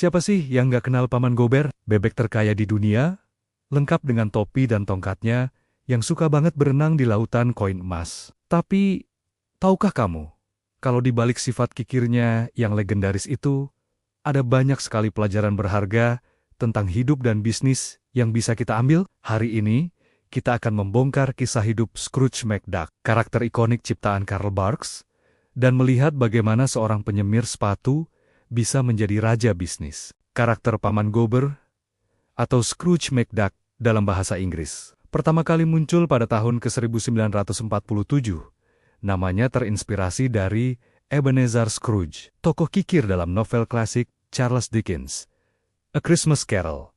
Siapa sih yang nggak kenal Paman Gober? Bebek terkaya di dunia, lengkap dengan topi dan tongkatnya, yang suka banget berenang di lautan koin emas. Tapi, tahukah kamu, kalau di balik sifat kikirnya yang legendaris itu, ada banyak sekali pelajaran berharga tentang hidup dan bisnis yang bisa kita ambil? Hari ini, kita akan membongkar kisah hidup Scrooge McDuck, karakter ikonik ciptaan Karl Barks, dan melihat bagaimana seorang penyemir sepatu bisa menjadi raja bisnis. Karakter Paman Gober atau Scrooge McDuck dalam bahasa Inggris pertama kali muncul pada tahun ke-1947. Namanya terinspirasi dari Ebenezer Scrooge, tokoh kikir dalam novel klasik Charles Dickens, A Christmas Carol.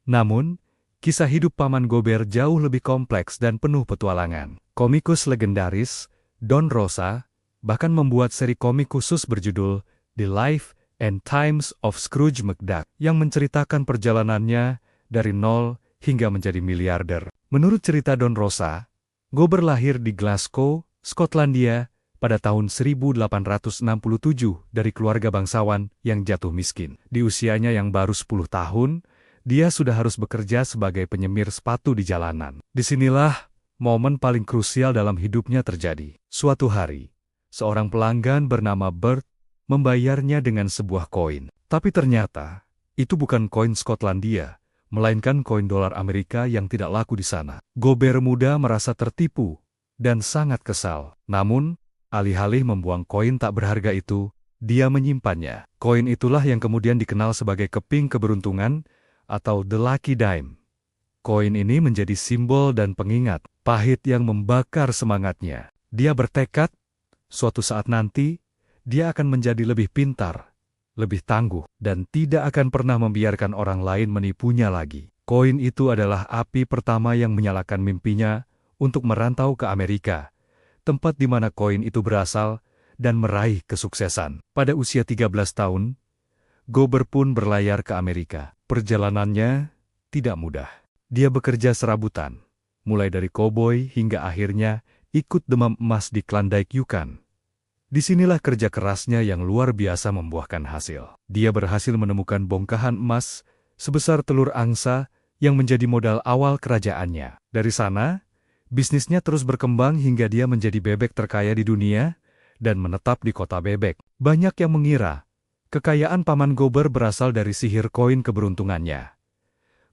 Namun, kisah hidup Paman Gober jauh lebih kompleks dan penuh petualangan. Komikus legendaris Don Rosa bahkan membuat seri komik khusus berjudul The Life and Times of Scrooge McDuck yang menceritakan perjalanannya dari nol hingga menjadi miliarder. Menurut cerita Don Rosa, Gober lahir di Glasgow, Skotlandia pada tahun 1867 dari keluarga bangsawan yang jatuh miskin. Di usianya yang baru 10 tahun, dia sudah harus bekerja sebagai penyemir sepatu di jalanan. Disinilah momen paling krusial dalam hidupnya terjadi. Suatu hari, seorang pelanggan bernama Bert membayarnya dengan sebuah koin. Tapi ternyata, itu bukan koin Skotlandia, melainkan koin dolar Amerika yang tidak laku di sana. Gober muda merasa tertipu dan sangat kesal. Namun, alih-alih membuang koin tak berharga itu, dia menyimpannya. Koin itulah yang kemudian dikenal sebagai keping keberuntungan atau The Lucky Dime. Koin ini menjadi simbol dan pengingat pahit yang membakar semangatnya. Dia bertekad, suatu saat nanti, dia akan menjadi lebih pintar, lebih tangguh, dan tidak akan pernah membiarkan orang lain menipunya lagi. Koin itu adalah api pertama yang menyalakan mimpinya untuk merantau ke Amerika, tempat di mana koin itu berasal dan meraih kesuksesan. Pada usia 13 tahun, Gober pun berlayar ke Amerika. Perjalanannya tidak mudah. Dia bekerja serabutan, mulai dari koboi hingga akhirnya ikut demam emas di Klondike, Yukon. Disinilah kerja kerasnya yang luar biasa membuahkan hasil. Dia berhasil menemukan bongkahan emas sebesar telur angsa yang menjadi modal awal kerajaannya. Dari sana, bisnisnya terus berkembang hingga dia menjadi bebek terkaya di dunia dan menetap di kota bebek. Banyak yang mengira kekayaan Paman Gober berasal dari sihir koin keberuntungannya.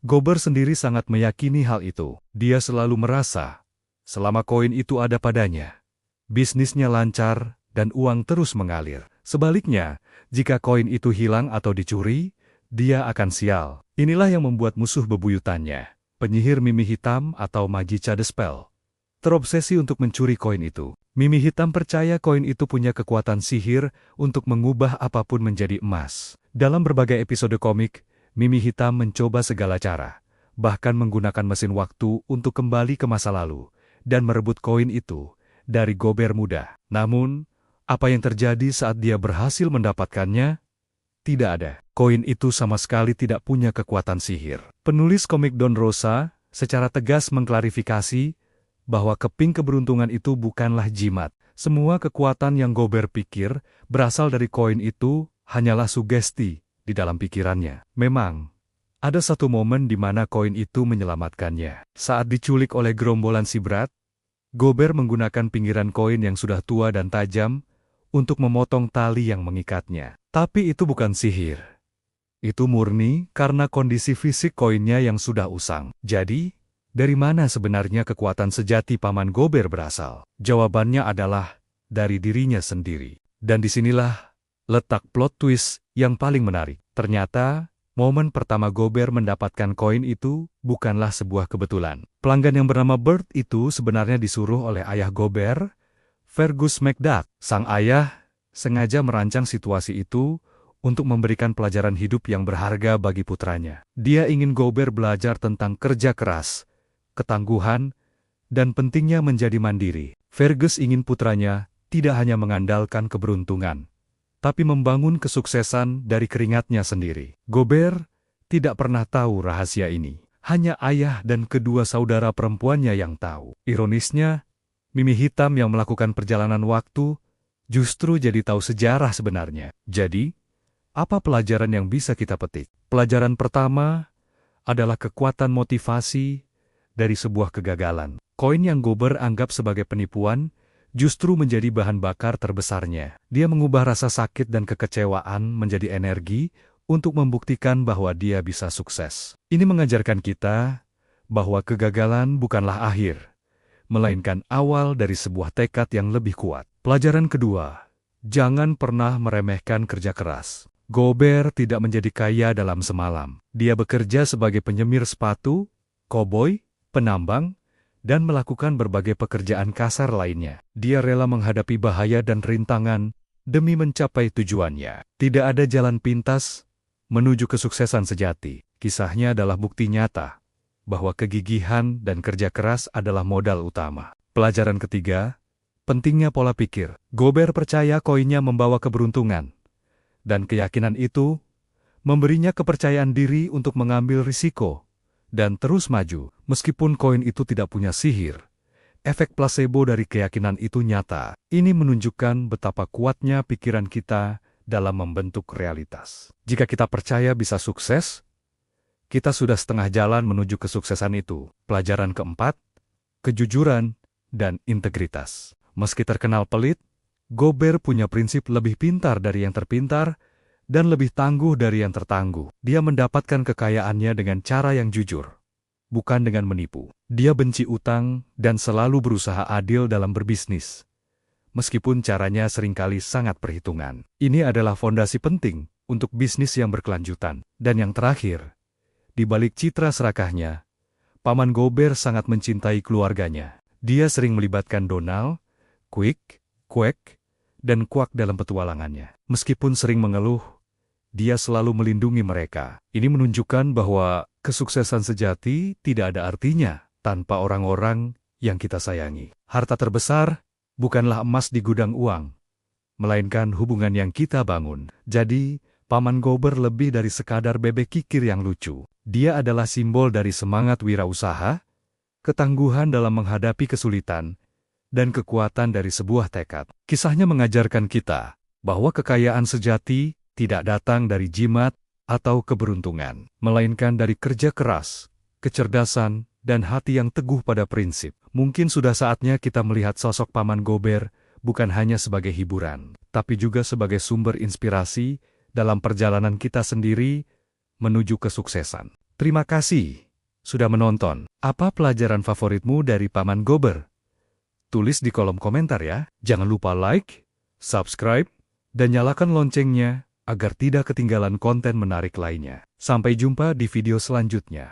Gober sendiri sangat meyakini hal itu. Dia selalu merasa, selama koin itu ada padanya, bisnisnya lancar dan uang terus mengalir. Sebaliknya, jika koin itu hilang atau dicuri, dia akan sial. Inilah yang membuat musuh bebuyutannya, penyihir Mimi Hitam atau Magica the Spell, terobsesi untuk mencuri koin itu. Mimi Hitam percaya koin itu punya kekuatan sihir untuk mengubah apapun menjadi emas. Dalam berbagai episode komik, Mimi Hitam mencoba segala cara, bahkan menggunakan mesin waktu untuk kembali ke masa lalu, dan merebut koin itu dari Gober muda. Namun, apa yang terjadi saat dia berhasil mendapatkannya? Tidak ada. Koin itu sama sekali tidak punya kekuatan sihir. Penulis komik Don Rosa secara tegas mengklarifikasi bahwa keping keberuntungan itu bukanlah jimat. Semua kekuatan yang Gober pikir berasal dari koin itu hanyalah sugesti di dalam pikirannya. Memang, ada satu momen di mana koin itu menyelamatkannya. Saat diculik oleh gerombolan si Brat, Gober menggunakan pinggiran koin yang sudah tua dan tajam untuk memotong tali yang mengikatnya. Tapi itu bukan sihir. Itu murni karena kondisi fisik koinnya yang sudah usang. Jadi, dari mana sebenarnya kekuatan sejati Paman Gober berasal? Jawabannya adalah dari dirinya sendiri. Dan disinilah letak plot twist yang paling menarik. Ternyata, momen pertama Gober mendapatkan koin itu bukanlah sebuah kebetulan. Pelanggan yang bernama Bert itu sebenarnya disuruh oleh ayah Gober, Fergus McDuck. Sang ayah sengaja merancang situasi itu untuk memberikan pelajaran hidup yang berharga bagi putranya. Dia ingin Gober belajar tentang kerja keras, ketangguhan, dan pentingnya menjadi mandiri. Fergus ingin putranya tidak hanya mengandalkan keberuntungan, tapi membangun kesuksesan dari keringatnya sendiri. Gober tidak pernah tahu rahasia ini. Hanya ayah dan kedua saudara perempuannya yang tahu. Ironisnya, Mimi Hitam yang melakukan perjalanan waktu justru jadi tahu sejarah sebenarnya. Jadi, Apa pelajaran yang bisa kita petik? Pelajaran pertama adalah kekuatan motivasi dari sebuah kegagalan. Koin yang Gober anggap sebagai penipuan justru menjadi bahan bakar terbesarnya. Dia mengubah rasa sakit dan kekecewaan menjadi energi untuk membuktikan bahwa dia bisa sukses. Ini mengajarkan kita bahwa kegagalan bukanlah akhir, melainkan awal dari sebuah tekad yang lebih kuat. Pelajaran kedua, jangan pernah meremehkan kerja keras. Gober tidak menjadi kaya dalam semalam. Dia bekerja sebagai penyemir sepatu, koboi, penambang, dan melakukan berbagai pekerjaan kasar lainnya. Dia rela menghadapi bahaya dan rintangan demi mencapai tujuannya. Tidak ada jalan pintas menuju kesuksesan sejati. Kisahnya adalah bukti nyata bahwa kegigihan dan kerja keras adalah modal utama. Pelajaran ketiga, pentingnya pola pikir. Gober percaya koinnya membawa keberuntungan, dan keyakinan itu memberinya kepercayaan diri untuk mengambil risiko dan terus maju. Meskipun koin itu tidak punya sihir, efek placebo dari keyakinan itu nyata. Ini menunjukkan betapa kuatnya pikiran kita dalam membentuk realitas. Jika kita percaya bisa sukses, kita sudah setengah jalan menuju kesuksesan itu. Pelajaran keempat, kejujuran dan integritas. Meski terkenal pelit, Gober punya prinsip lebih pintar dari yang terpintar dan lebih tangguh dari yang tertangguh. Dia mendapatkan kekayaannya dengan cara yang jujur, bukan dengan menipu. Dia benci utang dan selalu berusaha adil dalam berbisnis, meskipun caranya seringkali sangat perhitungan. Ini adalah fondasi penting untuk bisnis yang berkelanjutan. Dan yang terakhir, di balik citra serakahnya, Paman Gober sangat mencintai keluarganya. Dia sering melibatkan Donald, Quick, Quack, dan Quack dalam petualangannya. Meskipun sering mengeluh, dia selalu melindungi mereka. Ini menunjukkan bahwa kesuksesan sejati tidak ada artinya tanpa orang-orang yang kita sayangi. Harta terbesar bukanlah emas di gudang uang, melainkan hubungan yang kita bangun. Jadi, Paman Gober lebih dari sekadar bebek kikir yang lucu. Dia adalah simbol dari semangat wirausaha, ketangguhan dalam menghadapi kesulitan, dan kekuatan dari sebuah tekad. Kisahnya mengajarkan kita bahwa kekayaan sejati tidak datang dari jimat atau keberuntungan, melainkan dari kerja keras, kecerdasan, dan hati yang teguh pada prinsip. Mungkin sudah saatnya kita melihat sosok Paman Gober bukan hanya sebagai hiburan, tapi juga sebagai sumber inspirasi dalam perjalanan kita sendiri menuju kesuksesan. Terima kasih sudah menonton. Apa pelajaran favoritmu dari Paman Gober? Tulis di kolom komentar ya. Jangan lupa like, subscribe, dan nyalakan loncengnya agar tidak ketinggalan konten menarik lainnya. Sampai jumpa di video selanjutnya.